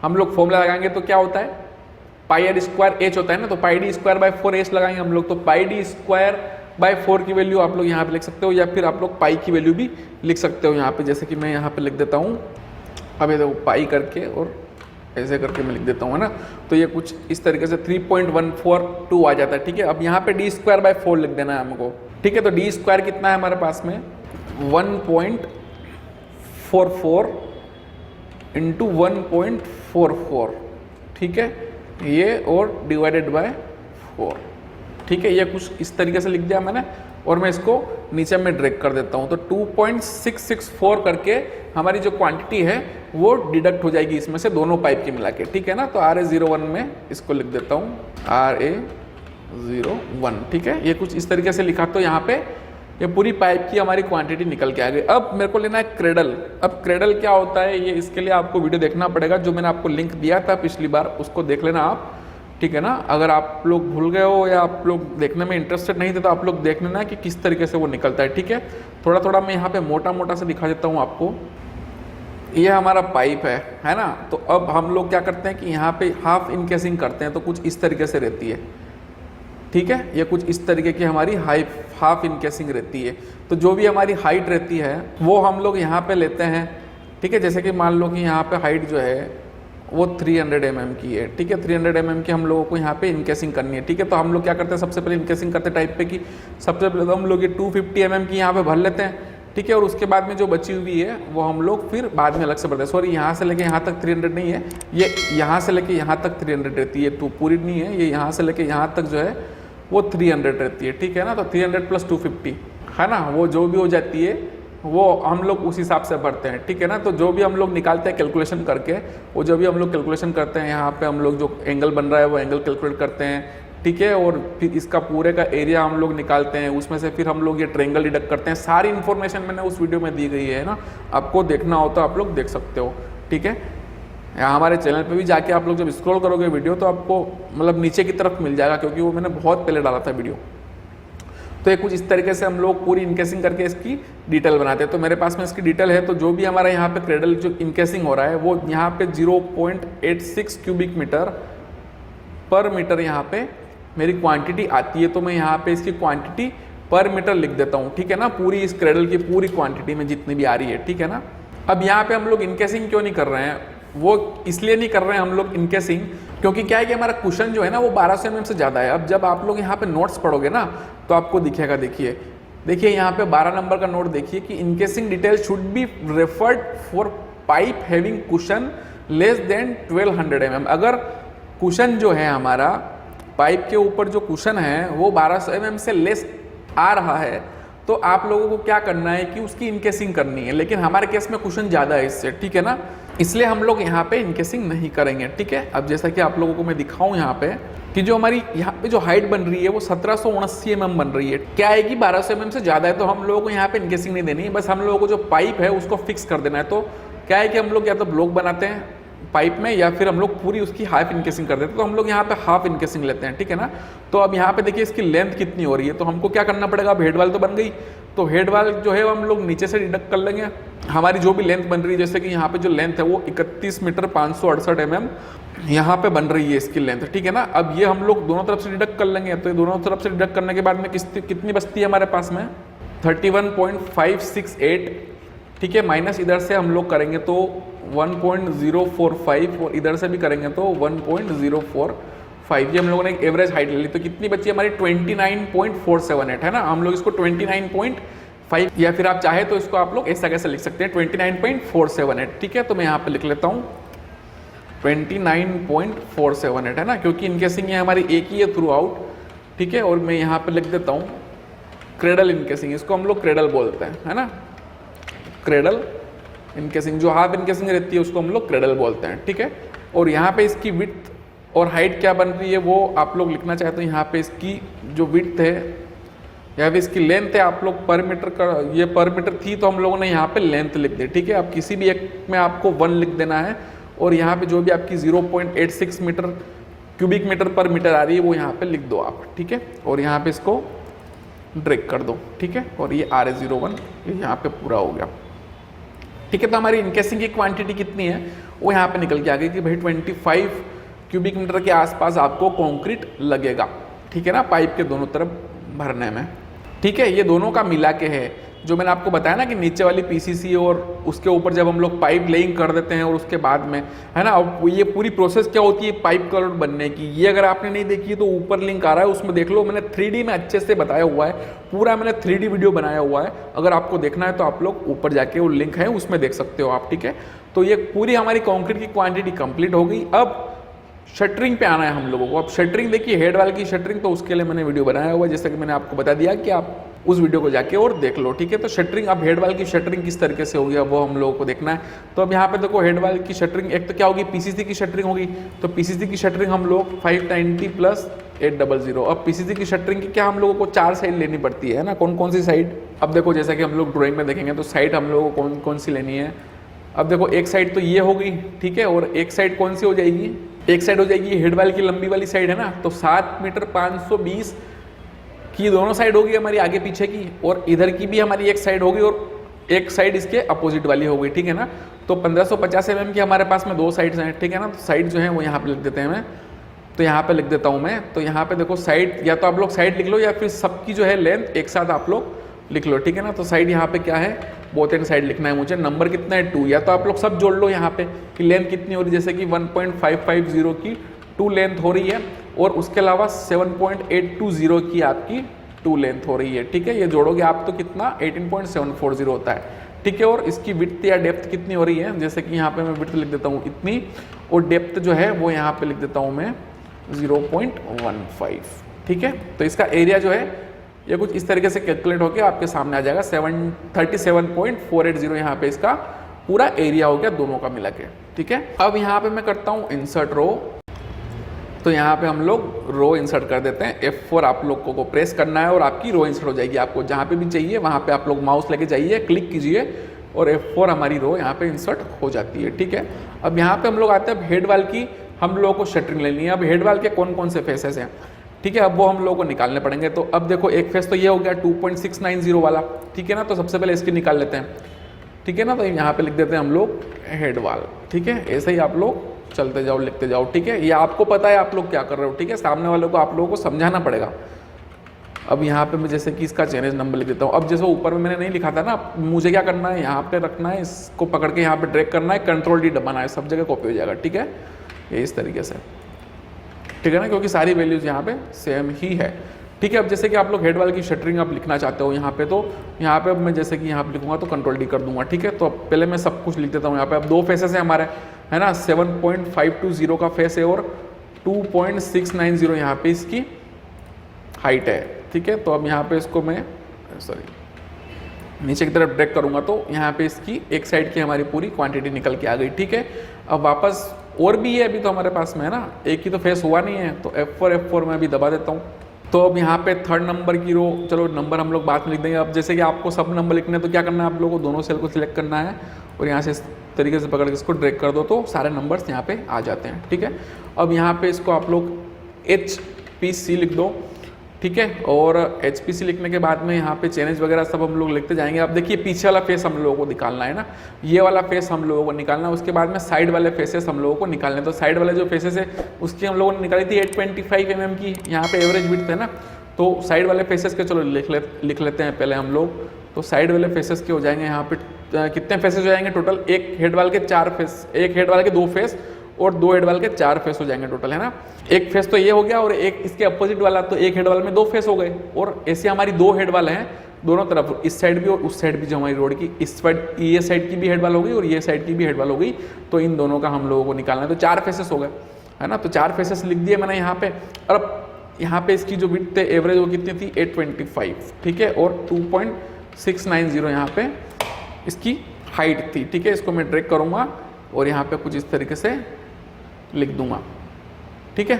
हम लोग फॉर्मूला लगाएंगे तो क्या होता है, पाई आर स्क्वायर एच होता है ना, तो पाई डी स्क्वायर बाय 4 एच लगाएंगे हम लोग, तो पाई डी स्क्वायर बाय 4 की वैल्यू आप लोग यहाँ पे लिख सकते हो, या फिर आप लोग पाई की वैल्यू भी लिख सकते हो यहाँ पे, जैसे कि मैं यहाँ पे लिख देता हूँ। अब ये देखो पाई करके और ऐसे करके मैं लिख देता हूँ, है ना। तो ये कुछ इस तरीके से 3.142 आ जाता है, ठीक है। अब यहाँ पे डी स्क्वायर बाय 4 लिख देना है हमको, ठीक है। तो डी स्क्वायर कितना है हमारे पास में 1.44 इंटू 1.44, ठीक है, ये और डिवाइडेड बाय 4, ठीक है। ये कुछ इस तरीके से लिख दिया मैंने, और मैं इसको नीचे में ड्रैग कर देता हूँ। तो 2.664 करके हमारी जो क्वांटिटी है वो डिडक्ट हो जाएगी इसमें से, दोनों पाइप की मिला के, ठीक है ना। तो RA01 में इसको लिख देता हूँ RA01, ठीक है। ये कुछ इस तरीके से लिखा, तो यहाँ पे ये पूरी पाइप की हमारी क्वांटिटी निकल के आ गई। अब मेरे को लेना है क्रेडल। अब क्रेडल क्या होता है, ये इसके लिए आपको वीडियो देखना पड़ेगा, जो मैंने आपको लिंक दिया था पिछली बार, उसको देख लेना आप। ठीक है ना। अगर आप लोग भूल गए हो या आप लोग देखने में इंटरेस्टेड नहीं थे तो आप लोग देख लेना कि किस तरीके से वो निकलता है, ठीक है। थोड़ा थोड़ा मैं यहाँ पे मोटा मोटा से दिखा देता हूँ आपको। ये हमारा पाइप है ना। तो अब हम लोग क्या करते हैं कि यहाँ पे हाफ इनकेसिंग करते हैं, तो कुछ इस तरीके से रहती है, ठीक है। ये कुछ इस तरीके की हमारी हाफ इनकेसिंग रहती है। तो जो भी हमारी हाइट रहती है वो हम लोग यहाँ पे लेते हैं, ठीक है। जैसे कि मान लो कि यहाँ पे हाइट जो है वो 300 mm की है, ठीक है। 300 mm की हम लोगों को यहाँ पे इनकेसिंग करनी है, ठीक है। तो हम लोग क्या करते हैं, सबसे पहले इनकेसिंग करते टाइप पे कि सबसे पहले तो हम लोग ये 250 mm की यहाँ पे भर लेते हैं, ठीक है। और उसके बाद में जो बची हुई है वो हम लोग फिर बाद में अलग से भरते हैं। सॉरी, यहाँ से लेके यहाँ तक 300 नहीं है, ये यहाँ से लेके यहाँ तक 300 रहती है, टू पूरी नहीं है, ये यहाँ से लेके यहाँ तक जो है वो 300 रहती है, ठीक है ना। तो 300 + 250 है ना, वो जो भी हो जाती है वो हम लोग उस हिसाब से भरते हैं, ठीक है ना। तो जो भी हम लोग निकालते हैं कैलकुलेशन करके, वो जो भी हम लोग कैलकुलेशन करते हैं यहाँ पे हम लोग जो एंगल बन रहा है वो एंगल कैलकुलेट करते हैं, ठीक है। और फिर इसका पूरे का एरिया हम लोग निकालते हैं, उसमें से फिर हम लोग ये ट्रायंगल डिडक्ट करते हैं। सारी इन्फॉर्मेशन मैंने उस वीडियो में दी गई है ना, आपको देखना हो तो आप लोग देख सकते हो, ठीक है। यहाँ हमारे चैनल पे भी जाके आप लोग जब स्क्रॉल करोगे वीडियो तो आपको मतलब नीचे की तरफ मिल जाएगा, क्योंकि वो मैंने बहुत पहले डाला था वीडियो। तो ये कुछ इस तरीके से हम लोग पूरी इनकेसिंग करके इसकी डिटेल बनाते हैं। तो मेरे पास में इसकी डिटेल है। तो जो भी हमारा यहाँ पे क्रेडल जो इनकेसिंग हो रहा है वो यहाँ पे 0.86 क्यूबिक मीटर पर मीटर यहाँ पे मेरी क्वांटिटी आती है। तो मैं यहाँ पे इसकी क्वांटिटी पर मीटर लिख देता हूँ, ठीक है ना। पूरी इस क्रेडल की पूरी क्वांटिटी में जितनी भी आ रही है, ठीक है ना। अब यहाँ पे हम लोग इनकेसिंग क्यों नहीं कर रहे हैं, वो इसलिए नहीं कर रहे हैं हम लोग इनकेसिंग, क्योंकि क्या है कि हमारा कुशन जो है ना वो 1200 mm से ज़्यादा है। अब जब आप लोग यहाँ पे नोट्स पढ़ोगे ना तो आपको दिखेगा, देखिए यहाँ पे 12 नंबर का नोट देखिए कि encasing detail should be referred for pipe having cushion less than 1200 mm। अगर कुशन जो है हमारा पाइप के ऊपर जो कुशन है वो 1200 mm से लेस आ रहा है तो आप लोगों को क्या करना है कि उसकी इनकेसिंग करनी है। लेकिन हमारे केस में कुशन ज़्यादा है इससे, ठीक है ना, इसलिए हम लोग यहाँ पे इनकेसिंग नहीं करेंगे, ठीक है। अब जैसा कि आप लोगों को मैं दिखाऊं यहाँ पे कि जो हमारी यहाँ पे जो हाइट बन रही है वो 1779 mm बन रही है। क्या है कि 1200 mm से ज़्यादा है तो हम लोगों को यहाँ पे इनकेसिंग नहीं देनी है, बस हम लोगों को जो पाइप है उसको फिक्स कर देना है। तो क्या है कि हम लोग या तो ब्लॉक बनाते हैं पाइप में या फिर हम लोग पूरी उसकी हाफ इनकेसिंग कर देते हैं। तो हम लोग यहाँ पे हाफ इनकेसिंग लेते हैं, ठीक है ना। तो अब यहाँ पे देखिए इसकी लेंथ कितनी हो रही है, तो हमको क्या करना पड़ेगा, अब हेड वाल तो बन गई, तो हेड वाल जो है हम लोग नीचे से डिडक्ट कर लेंगे। हमारी जो भी लेंथ बन रही है, जैसे कि यहाँ पे जो लेंथ है वो 31 मीटर 568 mm यहाँ पे बन रही है इसकी लेंथ, ठीक है ना। अब ये हम लोग दोनों तरफ से डिडक्ट कर लेंगे। तो ये दोनों तरफ से डिडक्ट करने के बाद में कितनी बचती है हमारे पास में 31.568, ठीक है। माइनस इधर से हम लोग करेंगे तो 1.045 और इधर से भी करेंगे तो 1.045। ये हम लोगों ने एक एवरेज हाइट ले ली। तो कितनी बची हमारी 29.478 है ना। हम लोग इसको 29.5 या फिर आप चाहे तो इसको आप लोग ऐसा कैसे लिख सकते हैं 29.478, ठीक है। तो मैं यहाँ पे लिख लेता हूँ 29.478 है ना, क्योंकि इनकेसिंग ये हमारी एक ही है थ्रू आउट, ठीक है। और मैं यहाँ पे लिख देता हूँ क्रेडल इनकेसिंग, इसको हम लोग क्रेडल बोलते हैं, है ना। क्रेडल इनकेसिंग जो हाफ इनकेसिंग रहती है उसको हम लोग क्रेडल बोलते हैं, ठीक है। और यहाँ पे इसकी विड्थ और हाइट क्या बन रही है वो आप लोग लिखना चाहते हो। यहाँ पे इसकी जो विड्थ है या फिर इसकी लेंथ है, आप लोग पर मीटर का, ये पर मीटर थी तो हम लोगों ने यहाँ पे लेंथ लिख दी, ठीक है। आप किसी भी एक में आपको 1 लिख देना है और यहाँ पे जो भी आपकी 0.86 मीटर क्यूबिक मीटर पर मीटर आ रही है वो यहाँ पे लिख दो आप, ठीक है। और यहाँ पे इसको ड्रैग कर दो, ठीक है। और ये RA01 ये यहाँ पे पूरा हो गया, ठीक है। तो हमारी इनकेसिंग की क्वांटिटी कितनी है वो यहाँ पे निकल के आ गई कि भाई 25 क्यूबिक मीटर के आसपास आपको कंक्रीट लगेगा, ठीक है ना, पाइप के दोनों तरफ भरने में, ठीक है। ये दोनों का मिला के है जो मैंने आपको बताया ना कि नीचे वाली PCC और उसके ऊपर जब हम लोग पाइप लेइंग कर देते हैं और उसके बाद में, है ना, अब ये पूरी प्रोसेस क्या होती है पाइप कलर बनने की, ये अगर आपने नहीं देखी है तो ऊपर लिंक आ रहा है उसमें देख लो। मैंने 3D में अच्छे से बताया हुआ है, पूरा मैंने 3D वीडियो बनाया हुआ है। अगर आपको देखना है तो आप लोग ऊपर जाके वो लिंक है उसमें देख सकते हो आप, ठीक है। तो ये पूरी हमारी कॉन्क्रीट की क्वांटिटी कंप्लीट हो गई। अब शटरिंग पे आना है हम लोगों को। अब शटरिंग देखिए हेड वाल की शटरिंग, तो उसके लिए मैंने वीडियो बनाया हुआ है, जैसे कि मैंने आपको बता दिया कि आप उस वीडियो को जाके और देख लो, ठीक है। तो शटरिंग, अब हेड वाल की शटरिंग किस तरीके से होगी अब वो हम लोगों को देखना है। तो अब यहाँ पे देखो हेड वाल की शटरिंग एक तो क्या होगी, PCC की शटरिंग होगी। तो PCC की शटरिंग हम लोग 590 + 800। अब PCC की शटरिंग की क्या हम लोगों को 4 साइड लेनी पड़ती है ना, कौन कौन सी साइड। अब देखो जैसा कि हम लोग ड्राइंग में देखेंगे तो साइड हम लोगों को कौन सी लेनी है। अब देखो एक साइड तो ये होगी, ठीक है, और एक साइड कौन सी हो जाएगी, एक साइड हो जाएगी हेड वाल की लंबी वाली साइड है ना, तो 7 मीटर 520 की दोनों साइड होगी हमारी आगे पीछे की, और इधर की भी हमारी एक साइड होगी और एक साइड इसके अपोजिट वाली हो गई, ठीक है ना। तो 1550 mm की हमारे पास में दो साइड्स हैं, ठीक है ना। तो साइड जो है वो यहाँ पे लिख देते हैं मैं, तो यहाँ पे लिख देता हूँ मैं। तो यहाँ पे देखो साइड, या तो आप लोग साइड लिख लो या फिर सबकी जो है लेंथ एक साथ आप लोग लिख लो, ठीक है ना। तो साइड यहाँ पे क्या है, बोथ एंड साइड लिखना है मुझे। नंबर कितना है 2, या तो आप लोग सब जोड़ लो यहाँ पे कि लेंथ कितनी हो रही है, जैसे कि 1.550 की 2 लेंथ हो रही है, और उसके अलावा 7.820 की आपकी 2 लेंथ हो रही है, ठीक है। ये जोड़ोगे आप तो कितना 18.740 होता है, ठीक है। और इसकी विड्थ या डेप्थ कितनी हो रही है, जैसे कि यहाँ पे मैं विड्थ लिख देता हूँ इतनी, और डेप्थ जो है वो यहाँ पे लिख देता हूँ मैं 0.15, ठीक है। तो इसका एरिया जो है ये कुछ इस तरीके से कैलकुलेट होकर आपके सामने आ जाएगा 37.480 यहाँ पे इसका पूरा एरिया हो गया दोनों का मिला के, ठीक है। अब यहाँ पे मैं करता हूँ इंसर्ट रो, तो यहाँ पे हम लोग रो इंसर्ट कर देते हैं। F4 आप लोग को प्रेस करना है और आपकी रो इंसर्ट हो जाएगी। आपको जहाँ पे भी चाहिए वहाँ पे आप लोग माउस लेके जाइए, क्लिक कीजिए और F4 हमारी रो यहाँ पे इंसर्ट हो जाती है, ठीक है। अब यहाँ पे हम लोग आते हैं हेड वाल की, हम लोगों को शटरिंग लेनी है। अब हेड वाल के कौन कौन से फेसेस हैं, ठीक है, अब वो हम लोगों को निकालने पड़ेंगे। तो अब देखो एक फेस तो ये हो गया 2.690 वाला, ठीक है ना। तो सबसे पहले इसकी निकाल लेते हैं, ठीक है ना। तो यहाँ पे लिख देते हैं हम लोग हेड वाल, ठीक है। ऐसे ही आप लोग चलते जाओ, लिखते जाओ, ठीक है। ये आपको पता है आप लोग क्या कर रहे हो, ठीक है। सामने वालों को आप लोगों को समझाना पड़ेगा। अब यहाँ पे मैं जैसे कि इसका चैलेंज नंबर लिख देता हूँ। अब जैसे ऊपर में मैंने नहीं लिखा था ना, मुझे क्या करना है, यहाँ पे रखना है, इसको पकड़ के यहाँ पे ड्रैग करना है, कंट्रोल डी दबाना है, सब जगह कॉपी हो जाएगा, ठीक है। ये इस तरीके से, ठीक है ना, क्योंकि सारी वैल्यूज यहाँ पे सेम ही है, ठीक है। अब जैसे कि आप लोग हेड वाल की शटरिंग आप लिखना चाहते हो यहाँ पे, तो यहाँ पे मैं जैसे कि यहाँ पे लिखूंगा तो कंट्रोल डी कर दूंगा, ठीक है। तो अब पहले मैं सब कुछ लिख देता हूँ यहाँ पे। अब 2 फेसेस है हमारे, है ना, 7.520 का फेस है और 2.690 यहाँ पे इसकी हाइट है, ठीक है। तो अब यहाँ पे इसको मैं नीचे की तरफ ड्रैग करूँगा तो यहाँ पे इसकी एक साइड की हमारी पूरी क्वांटिटी निकल के आ गई, ठीक है। अब वापस और भी है अभी तो हमारे पास में, है ना, एक ही तो फेस हुआ नहीं है, तो F4 मैं अभी दबा देता हूँ। तो अब यहाँ पे 3rd नंबर की रो, चलो नंबर हम लोग बाद में लिख देंगे। अब जैसे कि आपको सब नंबर लिखने हैं तो क्या करना है, आप लोगों को दोनों सेल को सिलेक्ट करना है और यहाँ से इस तरीके से पकड़ के इसको ड्रैग कर दो तो सारे नंबर्स यहाँ पे आ जाते हैं, ठीक है। अब यहाँ पे इसको आप लोग HPC लिख दो, ठीक है। और HPC लिखने के बाद में यहाँ पे चैलेंज वगैरह सब हम लोग लिखते जाएंगे। अब देखिए पीछे वाला फेस हम लोगों को निकालना है ना, ये वाला फेस हम लोगों को निकालना है। उसके बाद में साइड वाले फेसेस हम लोगों को निकालने, तो साइड वाले जो फेसेस है उसकी हम लोगों ने निकाली थी 825 mm की यहाँ पे एवरेज विड्थ है ना। तो साइड वाले फेसेस के चलो लिख लेते हैं पहले हम लोग। तो साइड वाले फेसेस के हो जाएंगे यहाँ पे कितने फेसेस हो जाएंगे टोटल, एक हेड वाल के 4 फेस, एक हेड वाल के 2 फेस और 2 हेड वाल के 4 फेस हो जाएंगे टोटल, है ना। एक फेस तो ये हो गया और एक इसके अपोजिट वाला, तो एक हेड वाल में 2 फेस हो गए। और ऐसे हमारी 2 हेड वाल हैं दोनों तरफ, इस साइड भी और उस साइड भी, जो हमारी रोड की इस साइड, ये साइड की भी हेड वाल हो गई और ये साइड की भी हेड वाल हो गई। तो इन दोनों का हम लोगों को निकालना है, तो 4 फेसेस हो गए, है ना। तो 4 फेसेस लिख दिए मैंने यहाँ पे। और अब यहाँ पे इसकी जो विड्थ है एवरेज वो कितनी थी 825, ठीक है। और 2.690 यहाँ पे इसकी हाइट थी, ठीक है। इसको मैं ड्रैग करूँगा और यहाँ पे कुछ इस तरीके से लिख दूंगा, ठीक है।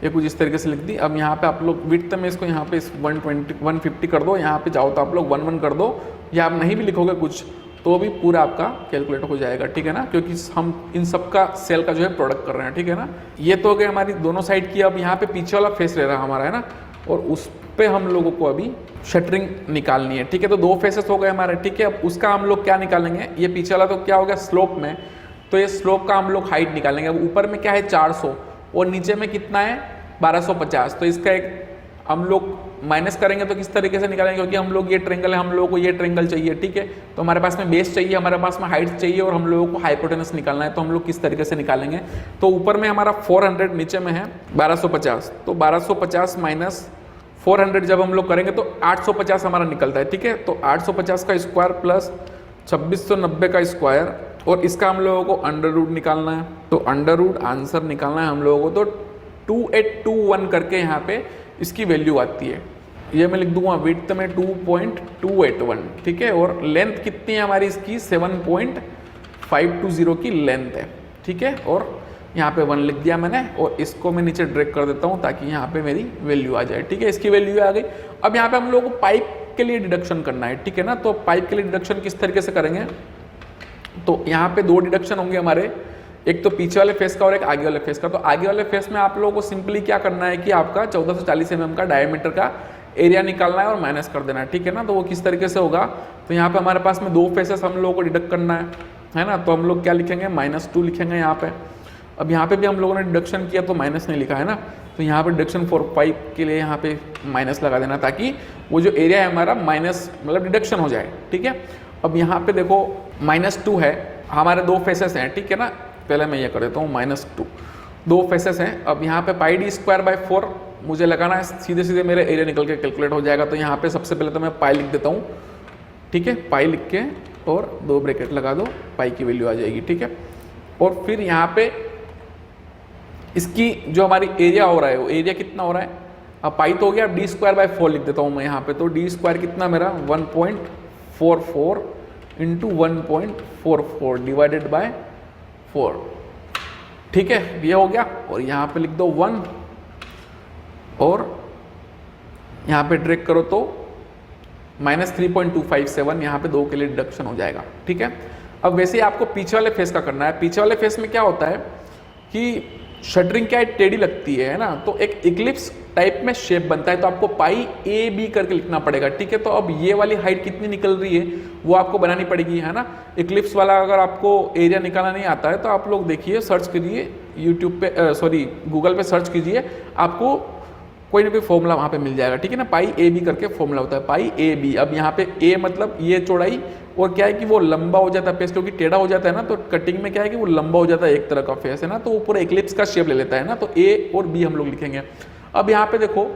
ये कुछ इस तरीके से लिख दी। अब यहाँ पे आप लोग विड्थ में इसको यहाँ पे 150 कर दो, यहाँ पे चाहो तो आप लोग 11 कर दो, या आप नहीं भी लिखोगे कुछ तो भी पूरा आपका कैलकुलेट हो जाएगा, ठीक है ना, क्योंकि हम इन सब का सेल का जो है प्रोडक्ट कर रहे हैं, ठीक है ना। ये तो हो गए हमारी दोनों साइड की। अब यहाँ पे पीछे वाला फेस रह रहा हमारा, है ना, और उस पे हम लोगों को अभी शटरिंग निकालनी है, ठीक है। तो 2 फेसेस हो गए हमारे, ठीक है। अब उसका हम लोग क्या निकालेंगे, ये पीछे वाला तो क्या हो गया स्लोप में, तो ये स्लोप का हम लोग हाइट निकालेंगे। अब ऊपर में क्या है 400 और नीचे में कितना है 1250, तो इसका एक हम लोग माइनस करेंगे तो किस तरीके से निकालेंगे, क्योंकि हम लोग ये ट्रेंगल है, हम लोगों को ये ट्रेंगल चाहिए, ठीक है। तो हमारे पास में बेस चाहिए, हमारे पास में हाइट चाहिए और हम लोगों को हाइपोटेनस निकालना है। तो हम लोग किस तरीके से निकालेंगे, तो ऊपर में हमारा 400, नीचे में है 1250, तो 1250 माइनस 400 जब हम लोग करेंगे तो 850 हमारा निकलता है, ठीक है। तो 850 का स्क्वायर प्लस 2690 का स्क्वायर, और इसका हम लोगों को अंडर रूट निकालना है। तो अंडर रूट आंसर निकालना है हम लोगों को, तो 2821 करके यहाँ पे इसकी वैल्यू आती है। ये मैं लिख दूंगा विड्थ में 2.281, ठीक है। और लेंथ कितनी है हमारी इसकी 7.520 की लेंथ है, ठीक है। और यहाँ पे 1 लिख दिया मैंने और इसको मैं नीचे ड्रैग कर देता हूँ ताकि यहाँ पे मेरी वैल्यू आ जाए, ठीक है। इसकी वैल्यू आ गई। अब यहाँ पे हम लोगों को पाइप के लिए डिडक्शन करना है, ठीक है ना। तो पाइप के लिए डिडक्शन किस तरीके से करेंगे, तो यहाँ पे 2 डिडक्शन होंगे हमारे। एक तो पीछे वाले फेस का और एक आगे वाले फेस का। तो आगे वाले फेस में आप लोगों को सिंपली क्या करना है कि आपका 1440 mm का डायमीटर का एरिया निकालना है और माइनस कर देना है, ठीक है ना। तो वो किस तरीके से होगा, तो यहाँ पे हमारे पास में 2 फेसेस हम लोगों को डिडक्ट करना है ना। तो हम लोग क्या लिखेंगे, -2 लिखेंगे यहाँ पे। अब यहाँ पे भी हम लोगों ने डिडक्शन किया तो माइनस नहीं लिखा है ना, तो यहाँ पे डिडक्शन फॉर 5 के लिए यहाँ पे माइनस लगा देना, ताकि वो जो एरिया है हमारा माइनस मतलब डिडक्शन हो जाए, ठीक है। अब यहाँ पे देखो -2 है, हमारे 2 फेसेस हैं, ठीक है ना। पहले मैं ये कर देता हूँ, -2 2 फेसेस हैं। अब यहाँ पे πd²/4 मुझे लगाना है, सीधे सीधे मेरे एरिया निकल के कैलकुलेट हो जाएगा। तो यहाँ पे सबसे पहले तो मैं पाई लिख देता हूँ, ठीक है। पाई लिख के और 2 ब्रैकेट लगा दो, पाई की वैल्यू आ जाएगी, ठीक है। और फिर यहाँ पे इसकी जो हमारी एरिया हो रहा है वो एरिया कितना हो रहा है, अब पाई तो हो गया, अब d²/4 लिख देता हूँ मैं यहाँ पे। तो d² कितना मेरा 1.44 इंटू 1.44 डिवाइडेड बाय 4, ठीक है, ये हो गया। और यहाँ पे लिख दो 1 और यहाँ पे ड्रैग करो तो -3.257 यहाँ पे 2 के लिए डिडक्शन हो जाएगा, ठीक है। अब वैसे ही आपको पीछे वाले फेस का करना है। पीछे वाले फेस में क्या होता है कि शटरिंग क्या है, टेढ़ी लगती है ना, तो एक इक्लिप्स टाइप में शेप बनता है। तो आपको πAB करके लिखना पड़ेगा, ठीक है। तो अब ये वाली हाइट कितनी निकल रही है वो आपको बनानी पड़ेगी, है ना। इक्लिप्स वाला अगर आपको एरिया निकालना नहीं आता है तो आप लोग देखिए, सर्च करिए यूट्यूब पे, गूगल पे सर्च कीजिए, आपको कोई ना कोई फॉर्मूला वहाँ पे मिल जाएगा, ठीक है ना। πAB करके फॉर्मूला होता है, πAB। अब यहाँ पे A मतलब ये चौड़ाई, और क्या है कि वो लंबा हो जाता है फेस, क्योंकि टेढ़ा हो जाता है ना, तो कटिंग में क्या है कि वो लंबा हो जाता है, एक तरह का फेस है ना, तो वो पूरा इक्लिप्स का शेप ले लेता है ना। तो A और B हम लोग लिखेंगे। अब यहाँ पे देखो,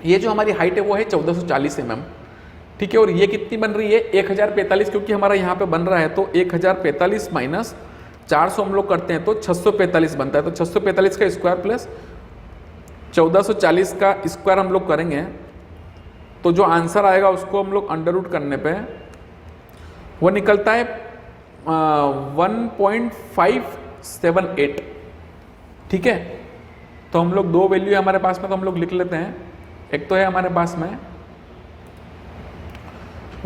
ये जो हमारी हाइट है वो है 1440 mm, ठीक है। और ये कितनी बन रही है 1045, क्योंकि हमारा यहाँ पे बन रहा है, तो 1045 माइनस 400 हम लोग करते हैं तो 645 बनता है। तो 645 का स्क्वायर प्लस 1440 का स्क्वायर हम लोग करेंगे, तो जो आंसर आएगा उसको हम लोग अंडर रूट करने पे वो निकलता है 1.578, ठीक है। तो हम लोग 2 वैल्यू है हमारे पास में, तो हम लोग लिख लेते हैं। एक तो है हमारे पास में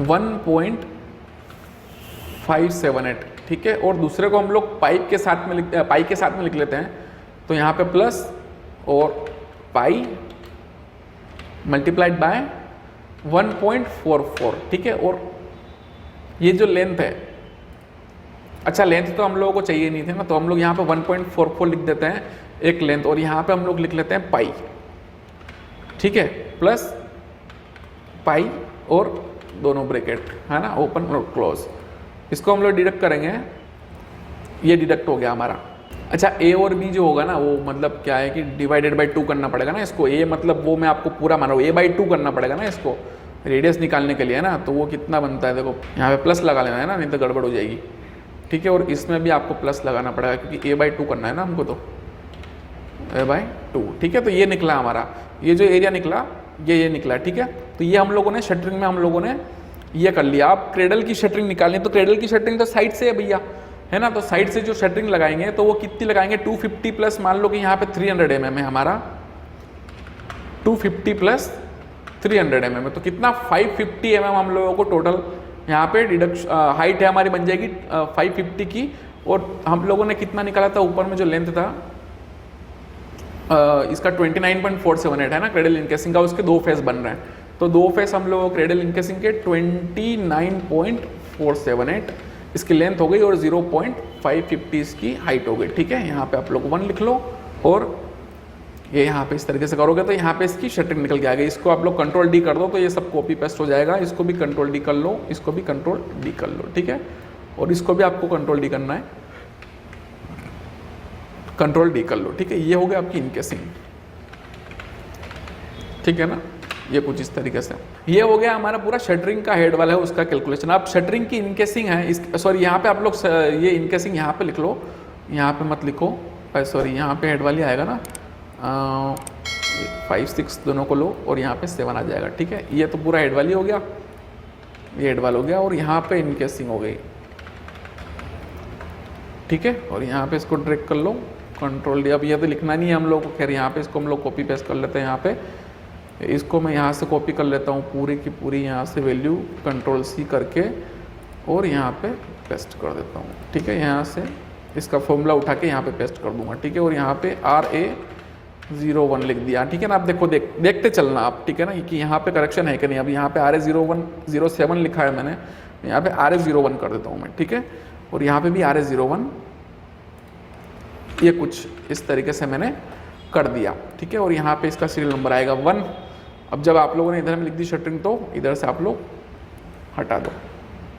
1.578, ठीक है, और दूसरे को हम लोग पाई के साथ में लिख लेते हैं। तो यहाँ पे प्लस और पाई मल्टीप्लाइड बाय 1.44, ठीक है। और ये जो लेंथ है, अच्छा लेंथ तो हम लोगों को चाहिए नहीं थी ना, तो हम लोग यहाँ पे 1.44 लिख देते हैं एक लेंथ, और यहाँ पे हम लोग लिख लेते हैं पाई, ठीक है, प्लस पाई और दोनों ब्रैकेट, है ना, ओपन और क्लोज। इसको हम लोग डिडक्ट करेंगे, ये डिडक्ट हो गया हमारा। अच्छा A और B जो होगा ना, वो मतलब क्या है कि डिवाइडेड बाई 2 करना पड़ेगा ना इसको। A मतलब वो मैं आपको पूरा मान रहा हूँ, A/2 करना पड़ेगा ना इसको रेडियस निकालने के लिए ना। तो वो कितना बनता है, देखो यहाँ पे प्लस लगा लेना है ना, नहीं तो गड़बड़ हो जाएगी, ठीक है। और इसमें भी आपको प्लस लगाना पड़ेगा, क्योंकि A/2 करना है ना हमको, तो A/2, ठीक है। तो ये निकला हमारा, ये जो एरिया निकला ये निकला, ठीक है। तो ये हम लोगों ने शटरिंग में हम लोगों ने ये कर लिया। आप क्रेडल की शटरिंग निकालनी, तो क्रेडल की शटरिंग तो साइड से है भैया, है ना। तो साइड से जो शटरिंग लगाएंगे तो वो कितनी लगाएंगे, 250 प्लस, मान लो कि यहाँ पे 300 mm है हमारा, 250 प्लस 300 mm है, तो कितना 550 mm हम लोगों को टोटल यहाँ पे डिडक्शन हाइट है हमारी बन जाएगी 550 की। और हम लोगों ने कितना निकाला था, ऊपर में जो लेंथ था इसका 29.478 है ना, क्रेडल इनकेसिंग का, उसके 2 फेस बन रहे हैं। तो 2 फेस हम लोगों को क्रेडल इनकेसिंग के 29.478 इसकी लेंथ हो गई, और 0.550 इसकी हाइट हो गई, ठीक है। यहाँ पे आप लोग 1 लिख लो, और ये यहाँ पे इस तरीके से करोगे तो यहाँ पे इसकी शटरिंग निकल के आ गई। इसको आप लोग कंट्रोल D कर दो तो ये सब कॉपी पेस्ट हो जाएगा। इसको भी कंट्रोल D कर लो, इसको भी कंट्रोल D कर लो, ठीक है। और इसको भी आपको कंट्रोल D करना है, कंट्रोल D कर लो, ठीक है। ये हो गया आपकी इनकेसिंग, ठीक है ना। ये कुछ इस तरीके से ये हो गया हमारा पूरा शटरिंग का हेड वाला है उसका कैलकुलेशन। अब शटरिंग की इनकेसिंग है इस, सॉरी यहाँ पे आप लोग ये इनकेसिंग यहाँ पे लिख लो, यहाँ पे मत लिखो, सॉरी यहाँ पे हेड वाली आएगा ना, 5 6 दोनों को लो, और यहाँ पे 7 आ जाएगा, ठीक है। ये तो पूरा हेड वाली हो गया, ये हेड वाल हो गया, और यहाँ पे इनकेसिंग हो गई, ठीक है। और यहाँ पे इसको ड्रैग कर लो, कंट्रोल D। अब ये तो लिखना नहीं है हम लोग को, खैर यहाँ पे इसको हम लोग कॉपी पेस्ट कर लेते हैं। यहाँ पे इसको मैं यहाँ से कॉपी कर लेता हूँ पूरी की पूरी, यहाँ से वैल्यू कंट्रोल C करके और यहाँ पे पेस्ट कर देता हूँ, ठीक है। यहाँ से इसका फॉर्मूला उठा के यहाँ पे पेस्ट कर दूंगा, ठीक है। और यहाँ पे RA01 लिख दिया, ठीक है ना। आप देखो देखते चलना आप, ठीक है ना, कि यहाँ पे करेक्शन है कि नहीं। अब यहाँ पे RA07 लिखा है मैंने, यहाँ पे RA01 कर देता हूँ मैं, ठीक है। और यहाँ पे भी RA01 ये कुछ इस तरीके से मैंने कर दिया, ठीक है। और यहाँ पे इसका सीरियल नंबर आएगा 1। अब जब आप लोगों ने इधर में लिख दी शटरिंग तो इधर से आप लोग हटा दो,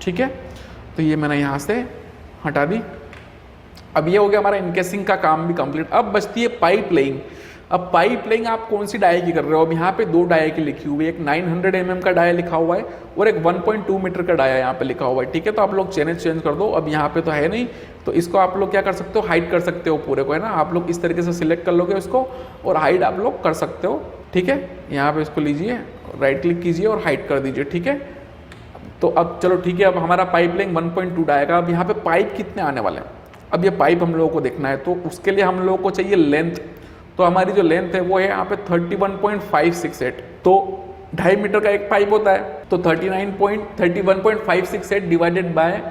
ठीक है। तो ये मैंने यहाँ से हटा दी। अब ये हो गया हमारा इनकेसिंग का काम भी कंप्लीट। अब बचती है पाइप लेइंग। अब पाइप लेइंग आप कौन सी डाई की कर रहे हो। अब यहाँ पे 2 डाई की लिखी हुई है, एक 900 mm का डाया लिखा हुआ है और एक 1.2 मीटर का डाया यहाँ पे लिखा हुआ है, ठीक है। तो आप लोग चेंज कर दो। अब यहाँ पे तो है नहीं, तो इसको आप लोग क्या कर सकते हो, हाइड कर सकते हो पूरे को, है ना। आप लोग इस तरीके से सिलेक्ट कर लोगे इसको और हाइड आप लोग कर सकते हो, ठीक है। यहाँ पे इसको लीजिए, राइट क्लिक कीजिए और हाइड कर दीजिए, ठीक है। तो अब चलो ठीक है, अब हमारा पाइप लेंथ 1.2 आएगा। अब यहाँ पे पाइप कितने आने वाले हैं, अब ये पाइप हम लोगों को देखना है। तो उसके लिए हम लोगों को चाहिए लेंथ। तो हमारी जो लेंथ है वो है यहाँ पे 31.568। तो 2.5 मीटर का एक पाइप होता है, तो 31.568 डिवाइडेड बाय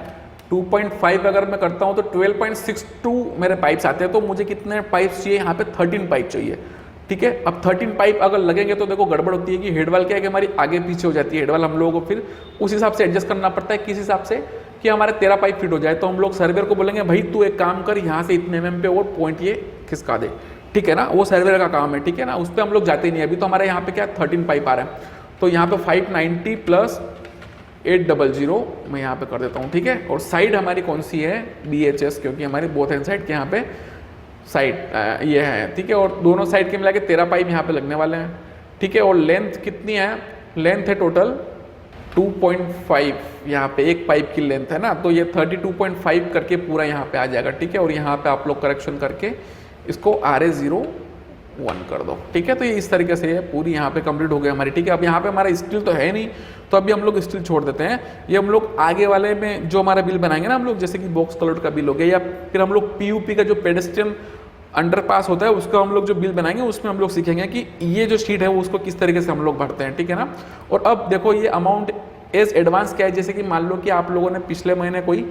2.5 अगर मैं करता हूँ तो 12.62 मेरे पाइप्स आते हैं। तो मुझे कितने पाइप्स चाहिए, यहाँ पे 13 पाइप चाहिए, ठीक है। अब 13 पाइप अगर लगेंगे तो देखो गड़बड़ होती है कि हेडवाल क्या है कि हमारी आगे पीछे हो जाती है। हेडवाल हम लोगों को फिर उस हिसाब से एडजस्ट करना पड़ता है, किस हिसाब से कि हमारे 13 पाइप फिट हो जाए। तो हम लोग सर्वेयर को बोलेंगे भाई तू एक काम कर, यहाँ से इतने mm पे और पॉइंट ये खिसका दे, ठीक है ना। वो सर्वेयर का काम है, ठीक है ना, उस पर हम लोग जाते नहीं। अभी तो हमारे यहाँ पे क्या 13 पाइप आ रहा है। तो यहाँ पे 590 प्लस 800 मैं यहाँ पे कर देता हूँ, ठीक है। और साइड हमारी कौन सी है, BHS, क्योंकि हमारी बोथ हैंड साइड के यहाँ पे साइड ये है, ठीक है। और दोनों साइड के मिला के 13 पाइप यहाँ पे लगने वाले हैं, ठीक है। और लेंथ कितनी है, लेंथ है टोटल 2.5, यहाँ पे एक पाइप की लेंथ है ना। तो ये 32.5 करके पूरा यहाँ पे आ जाएगा, ठीक है। और यहाँ पे आप लोग करेक्शन करके इसको RA01 कर दो, ठीक है। तो ये इस तरीके से पूरी यहाँ पे कंप्लीट हो गई हमारी, ठीक है। अब यहाँ पे हमारा स्टील तो है नहीं, तो अभी हम लोग स्टील छोड़ देते हैं। ये हम लोग आगे वाले में जो हमारा बिल बनाएंगे ना हम लोग, जैसे कि बॉक्स कलर का बिल हो गया, या फिर हम लोग PUP का जो पेडेस्ट्रियन अंडरपास होता है उसका हम लोग जो बिल बनाएंगे उसमें हम लोग सीखेंगे कि ये जो शीट है वो उसको किस तरीके से हम लोग भरते हैं, ठीक है ना। और अब देखो ये अमाउंट एज एडवांस क्या है, जैसे कि मान लो कि आप लोगों ने पिछले महीने कोई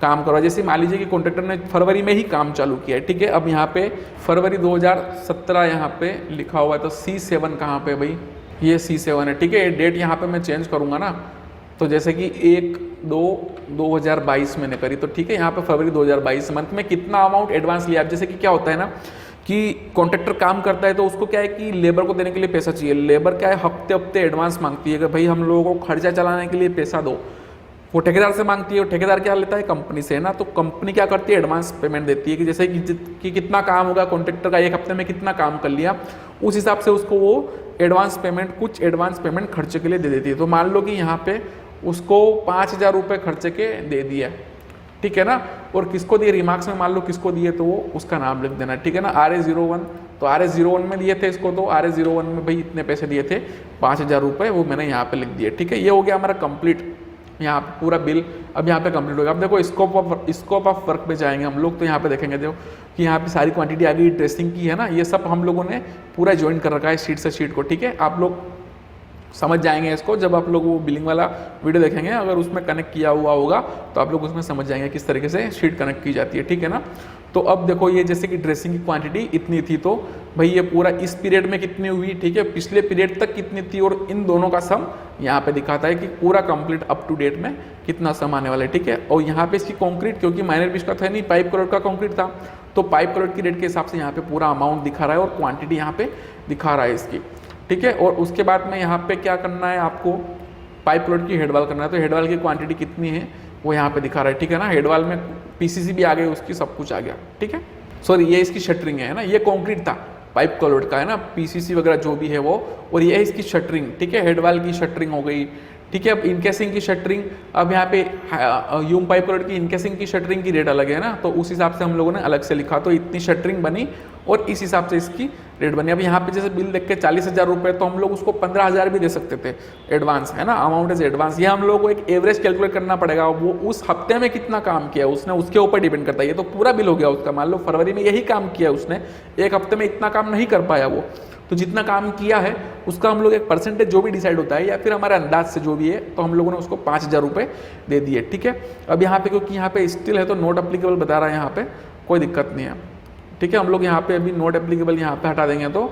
काम करा, जैसे मान लीजिए कि कॉन्ट्रैक्टर ने फरवरी में ही काम चालू किया है, ठीक है। अब यहाँ पे फरवरी 2017 यहाँ पे लिखा हुआ है, तो C7 कहाँ पे भाई, ये C7 है, ठीक है। ये डेट यहाँ पे मैं चेंज करूँगा ना, तो जैसे कि 1/2/2022 मैंने करी, तो ठीक है। यहाँ पे फरवरी 2022 मंथ में कितना अमाउंट एडवांस लिया। अब जैसे कि क्या होता है ना कि कॉन्ट्रैक्टर काम करता है तो उसको क्या है कि लेबर को देने के लिए पैसा चाहिए। लेबर क्या है, हफ्ते हफ्ते एडवांस मांगती है कि भाई हम लोगों को खर्चा चलाने के लिए पैसा दो। वो ठेकेदार से मांगती है, और ठेकेदार क्या लेता है, कंपनी से, है ना। तो कंपनी क्या करती है, एडवांस पेमेंट देती है कि जैसे कि कितना काम होगा कॉन्ट्रैक्टर का, एक हफ्ते में कितना काम कर लिया, उस हिसाब से उसको वो एडवांस पेमेंट, कुछ एडवांस पेमेंट खर्चे के लिए दे देती है। तो मान लो कि यहाँ पे उसको 5000 रुपये खर्चे के दे दिया, ठीक है ना। और किसको दिए, रिमार्क्स में मान लो किसको दिए, तो वो उसका नाम लिख देना, ठीक है ना। RA01, तो RA01 में दिए थे इसको, तो RA01 में भाई इतने पैसे दिए थे 5000 रुपये, वो मैंने यहाँ पे लिख दिए, ठीक है। ये हो गया हमारा कंप्लीट, यहाँ पे पूरा बिल अब यहाँ पे कंप्लीट हो गया। अब देखो स्कोप ऑफ वर्क पे जाएंगे हम लोग, तो यहाँ पे देखेंगे देखो कि यहाँ पे सारी क्वांटिटी आ गई, ड्रेसिंग की है ना, ये सब हम लोगों ने पूरा ज्वाइन कर रखा है शीट से शीट को, ठीक है। आप लोग समझ जाएंगे इसको जब आप लोग वो बिलिंग वाला वीडियो देखेंगे, अगर उसमें कनेक्ट किया हुआ होगा तो आप लोग उसमें समझ जाएंगे किस तरीके से शीट कनेक्ट की जाती है, ठीक है ना। तो अब देखो ये जैसे कि ड्रेसिंग की क्वांटिटी इतनी थी, तो भाई ये पूरा इस पीरियड में कितनी हुई, ठीक है, पिछले पीरियड तक कितनी थी, और इन दोनों का सम यहाँ पे दिखाता है कि पूरा कंप्लीट अप टू डेट में कितना सम आने वाला है, ठीक है। और यहाँ पे इसकी कॉन्क्रीट, क्योंकि माइनर बीच का था नहीं, पाइप कलर का कॉन्क्रीट था, तो पाइप कलर की रेट के हिसाब से यहाँ पे पूरा अमाउंट दिखा रहा है और क्वांटिटी यहाँ पे दिखा रहा है इसकी, ठीक है। और उसके बाद में यहाँ पे क्या करना है आपको, पाइप लोड की हेडवाल करना है, तो हेडवाल की क्वांटिटी कितनी है वो यहाँ पे दिखा रहा है, ठीक है ना। हेडवाल में PCC भी आ गई, उसकी सब कुछ आ गया, ठीक है। सॉरी, ये इसकी शटरिंग है ना, ये कंक्रीट था, पाइप कलोड का है ना, PCC वगैरह जो भी है वो, और ये है इसकी शटरिंग, ठीक है। हेडवाल की शटरिंग हो गई, ठीक है। अब इनकेसिंग की शटरिंग, अब यहाँ पे यूम पाइप कलोड की इनकेसिंग की शटरिंग की रेट अलग है ना, तो उस हिसाब से हम लोगों ने अलग से लिखा, तो इतनी शटरिंग बनी और इस हिसाब से इसकी रेट बनी। अब यहाँ पे जैसे बिल देख के 40,000 रुपये, तो हम लोग उसको 15,000 भी दे सकते थे एडवांस, है ना, अमाउंट एज एडवांस। ये हम लोग को एक एवरेज कैलकुलेट करना पड़ेगा, वो उस हफ्ते में कितना काम किया उसने, उसके ऊपर डिपेंड करता है। ये तो पूरा बिल हो गया उसका, मान लो फरवरी में यही काम किया उसने, एक हफ्ते में इतना काम नहीं कर पाया वो, तो जितना काम किया है उसका हम लोग एक परसेंटेज जो भी डिसाइड होता है या फिर हमारे अंदाज से जो भी है, तो हम लोगों ने उसको 5,000 रुपये दे दिए, ठीक है। अब यहाँ पे क्योंकि यहाँ पे स्टिल है तो नॉट अप्लीकेबल बता रहा है यहाँ पे, कोई दिक्कत नहीं है, ठीक है। हम लोग यहाँ पे अभी नॉट एप्लीकेबल यहाँ पे हटा देंगे तो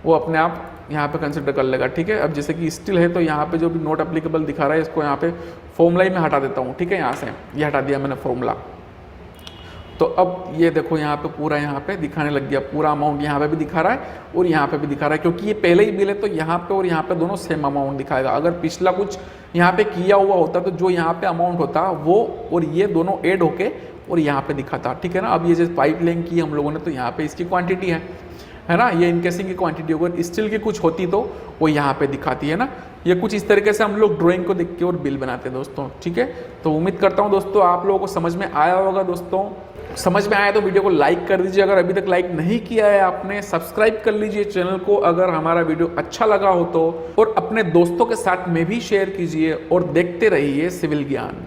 वो अपने आप यहाँ पे कंसिडर कर लेगा, ठीक है। अब जैसे कि स्टिल है तो यहाँ पे जो भी नॉट एप्लीकेबल दिखा रहा है इसको यहाँ पे फॉर्मूला ही मैं हटा देता हूँ, ठीक है। यहाँ से ये हटा दिया मैंने फॉर्मूला। तो अब ये देखो यहाँ पे पूरा यहाँ पे दिखाने लग गया, पूरा अमाउंट यहाँ पे भी दिखा रहा है और यहाँ पे भी दिखा रहा है, क्योंकि ये पहले ही बिल है तो यहाँ पे और यहाँ पे दोनों सेम अमाउंट दिखाएगा। अगर पिछला कुछ यहाँ पे किया हुआ होता तो जो यहाँ पे अमाउंट होता वो और ये दोनों ऐड होके और यहाँ पे दिखाता, ठीक है ना। अब ये जैसे पाइप लाइन की हम लोगों ने तो यहाँ पे इसकी क्वांटिटी है ना, ये इनकेसिंग की क्वांटिटी अगर स्टील की कुछ होती तो वो यहाँ पे दिखाती है ना। ये कुछ इस तरीके से हम लोग ड्राइंग को देख के और बिल बनाते हैं दोस्तों, ठीक है। तो उम्मीद करता हूँ दोस्तों आप लोगों को समझ में आया होगा। दोस्तों समझ में आया तो वीडियो को लाइक कर दीजिए, अगर अभी तक लाइक नहीं किया है आपने सब्सक्राइब कर लीजिए चैनल को अगर हमारा वीडियो अच्छा लगा हो तो, और अपने दोस्तों के साथ में भी शेयर कीजिए और देखते रहिए सिविल ज्ञान।